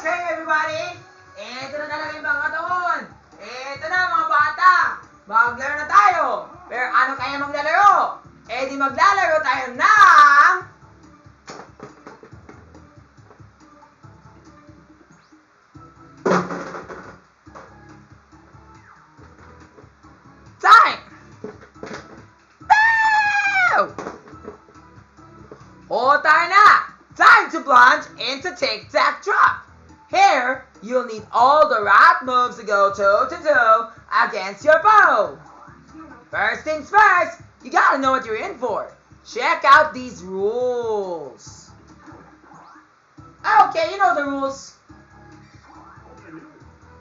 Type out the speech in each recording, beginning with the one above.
Okay, everybody. Ito na talaga yung mga taon. Ito na mga bata. Maglaro na tayo. Pero ano kaya maglalaro? Eh di maglalaro tayo ng... Time! Bow! O tayo na! Time to plunge into tic-tac-drop. Here, you'll need all the right moves to go toe-to-toe against your foe. First things first, you gotta know what you're in for. Check out these rules. Okay, you know the rules.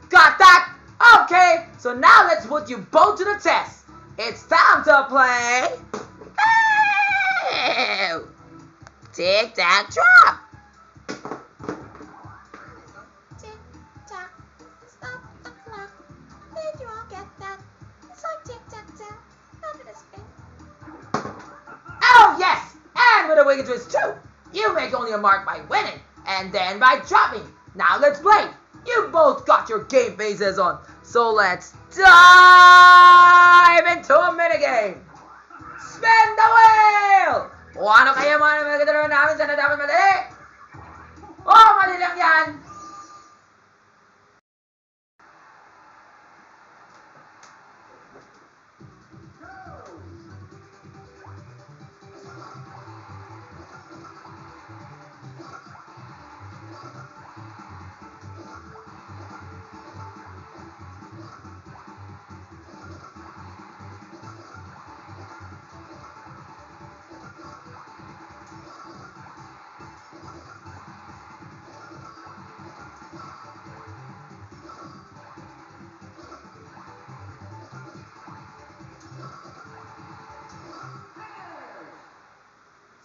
Got that? Okay, so now let's put you both to the test. It's time to play... Tic-tac-drop. Tick-tock, stop the clock. Did you all get that? It's like tic-tac-toe, not in a spin. Oh, yes! And with a wicked twist, too. You make only a mark by winning, and then by dropping. Now let's play. You both got your game faces on, so let's dive into a minigame. Spin the wheel! O ano kaya mga nagkataro namin sa dapat madali? Oh, mali lang yan!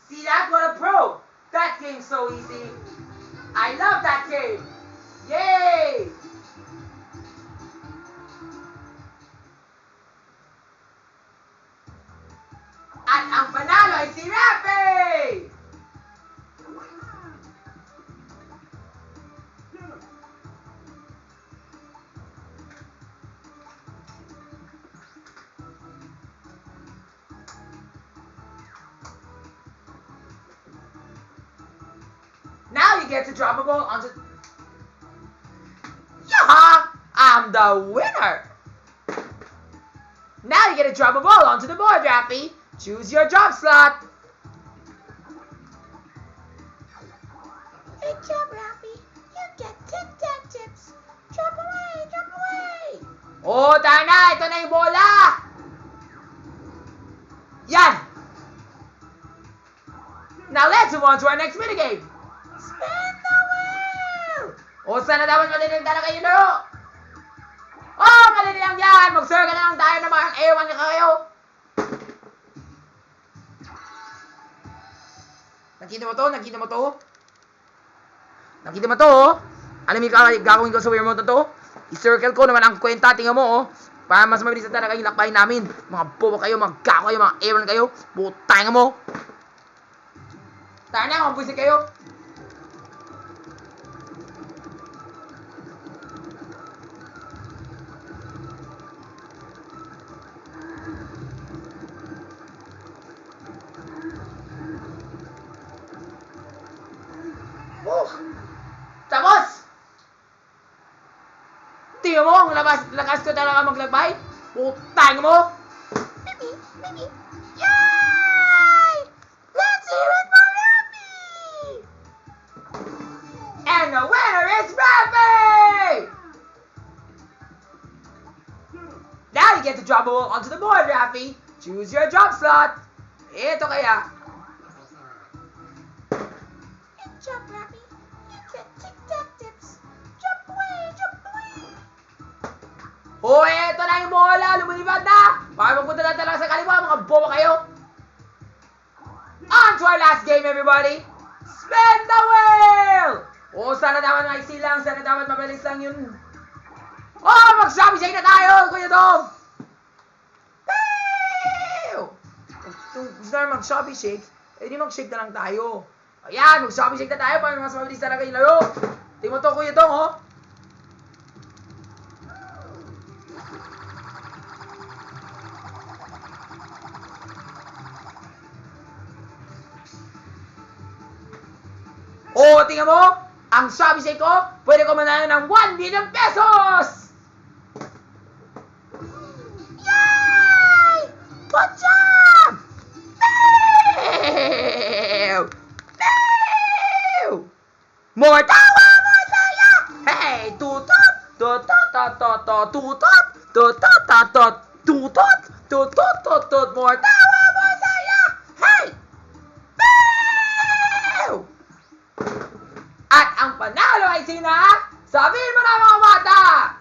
See that? What a pro! That game's so easy. I love that game. Yay! At ang panalo ay si Rafi! Now you get to drop a ball onto... Yaha! I'm the winner! Now you get to drop a ball onto the board, Rafi. Choose your drop slot. Good job, Rafi. You get tic-tac tips. Drop away, drop away. Oh, tayo na! Ito na yung bola! Yan! Now let's move on to our next minigame. Spin the wheel. O, sana dapat malilim talaga yung laro. Oh, malilim lang yan! Mag-circle na lang tayo na parang ewan na kayo. Nakita mo to? Nakita mo to? Nakita mo to, oh? Alam mo yung gagawin ko sa remote na to? I-circle ko naman ang kwenta. Tingnan mo, oh. Para mas mabilis na talaga yung lakbayin namin. Mga bobo kayo, mga gako kayo, mga ewan kayo. Putang mo. Tayo na, mga buwisit kayo. Tapos! Tingnan mo, ang lakas ko talaga maglakbay. Putang mo! Bibi, bibi. Yay! Let's hear it for Rafi. And the winner is Rafi! Now you get to drop a ball onto the board, Rafi. Choose your drop slot. Ito kaya. Good job, Rafi. You get tic-tac tips. Jump away, jump away. Oh, eto na yung bola. Lumilipad na. Baka magpunta na talaga sa kaliwa. Mga bobo kayo. On to our last game, everybody. Spin the wheel! Oh, sana dapat maiksi lang. Sana dapat mabilis lang yun. Oh, mag-shopping shake na tayo, Kuya Dom! Pew! Kung gusto na mag-shopping shake, eh di mag-shake na lang tayo. Ayan, mag-shopping shake na tayo para mas mabilis talaga yung laro. Tingnan mo to, Kuya Dong, oh. Oh, tingnan mo. Ang Shopee Shake ko, pwede ko manalo ng 1 million pesos! Yay! Good job! Pew! Pew! More tawa, more saya! Hey, tutot! Tutot, tutot, tutot! Tutot, tutot, tutot! Tutot, tutot, more tawa, more saya! Hey! Pew! At ang panalo ay sina? Sabihin mo na, mga bata!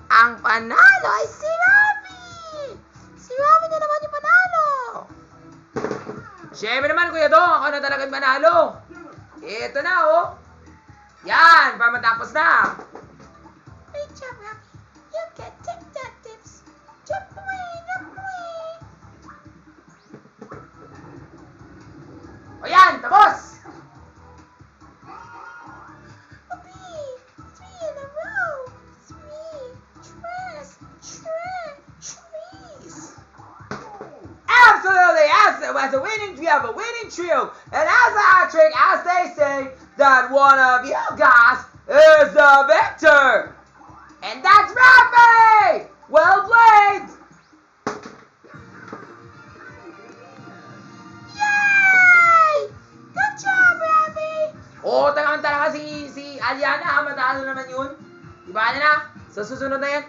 Ang panalo ay si Robby! Si Robby na naman yung panalo! Siyempre naman, Kuya Dong, ako na talagang manalo. Ito na, oh. Yan, para matapos na. Great job, Robby! You get tic-tac tips! Jump away, jump away! O yan, tapos! Robby! 3 in a row! 3 trees! Absolutely, as a winning, we have a winning trio. And as a hat trick, as they say, that one of you guys is the victor. And that's Rafi! Well played! Yay! Good job, Robby! Oo, talaga si Aliana, matalo naman yun. Diba, Aliana? Sa susunod na yan,